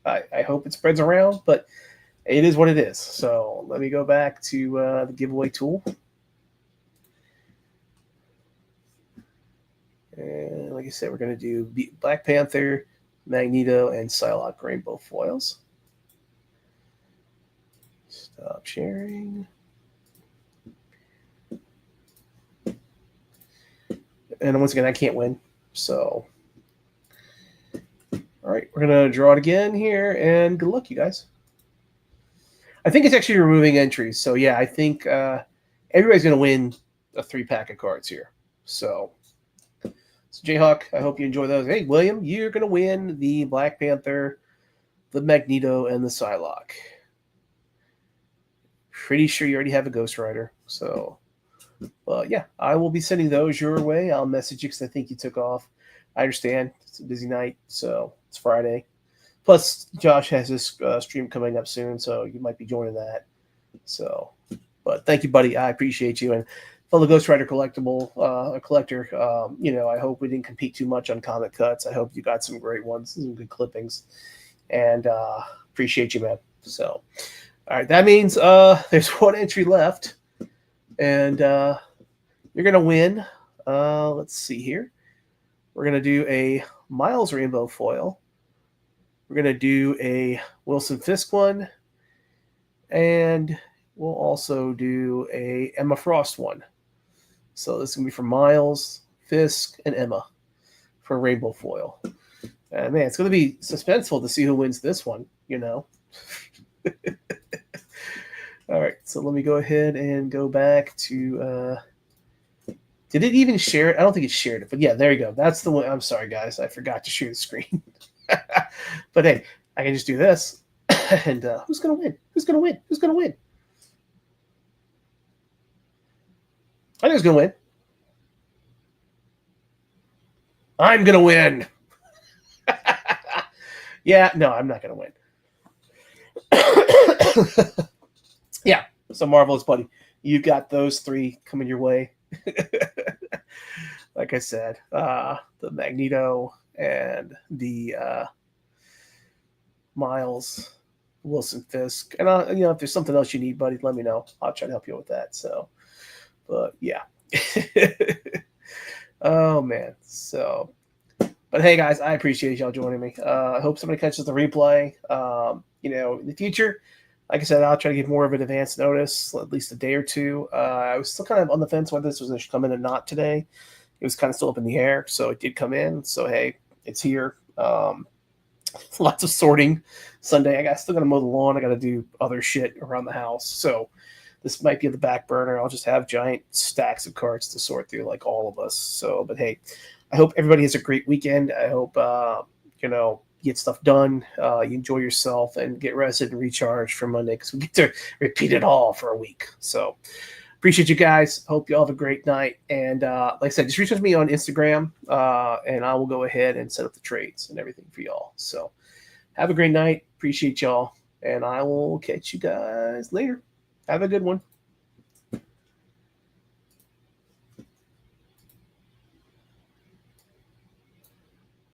I hope it spreads around, but it is what it is. So let me go back to the giveaway tool. And like I said, we're going to do Black Panther, Magneto, and Psylocke rainbow foils. Stop sharing. And once again, I can't win. So, all right, we're going to draw it again here. And good luck, you guys. I think it's actually removing entries. So, yeah, I think everybody's going to win a 3-pack of cards here. So Jayhawk, I hope you enjoy those. Hey, William, you're going to win the Black Panther, the Magneto, and the Psylocke. Pretty sure you already have a Ghost Rider. So, yeah, I will be sending those your way. I'll message you because I think you took off. I understand. It's a busy night, so it's Friday. Plus, Josh has his stream coming up soon, so you might be joining that. So, but thank you, buddy. I appreciate you. And fellow Ghost Rider collector, I hope we didn't compete too much on comic cuts. I hope you got some great ones, some good clippings, and appreciate you, man. So, all right, that means there's 1 entry left, and you're gonna win. Let's see here. We're gonna do a Miles rainbow foil. We're gonna do a Wilson Fisk one, and we'll also do a Emma Frost one. So this is going to be for Miles, Fisk, and Emma for rainbow foil. And man, it's going to be suspenseful to see who wins this one, All right, so let me go ahead and go back to... did it even share it? I don't think it shared it, but yeah, there you go. That's the one. I'm sorry, guys. I forgot to share the screen. But hey, I can just do this. And who's going to win? Who's going to win? Who's going to win? I think who's going to win. I'm going to win. Yeah, no, I'm not going to win. Yeah, so Marvelous, buddy. You've got those 3 coming your way. Like I said, the Magneto and the Miles, Wilson Fisk. And, if there's something else you need, buddy, let me know. I'll try to help you with that. So, but yeah. Oh, man. So, but hey, guys, I appreciate y'all joining me. I hope somebody catches the replay. In the future, like I said, I'll try to give more of an advance notice, at least a day or 2. I was still kind of on the fence whether this was going to come in or not today. It was kind of still up in the air, so it did come in. So, hey, it's here. Lots of sorting Sunday. I still got to mow the lawn. I got to do other shit around the house. So this might be on the back burner. I'll just have giant stacks of cards to sort through like all of us. So, but hey, I hope everybody has a great weekend. I hope, you get stuff done. You enjoy yourself and get rested and recharged for Monday because we get to repeat it all for a week. So appreciate you guys. Hope you all have a great night. And like I said, just reach out to me on Instagram and I will go ahead and set up the trades and everything for y'all. So have a great night. Appreciate y'all. And I will catch you guys later. Have a good one.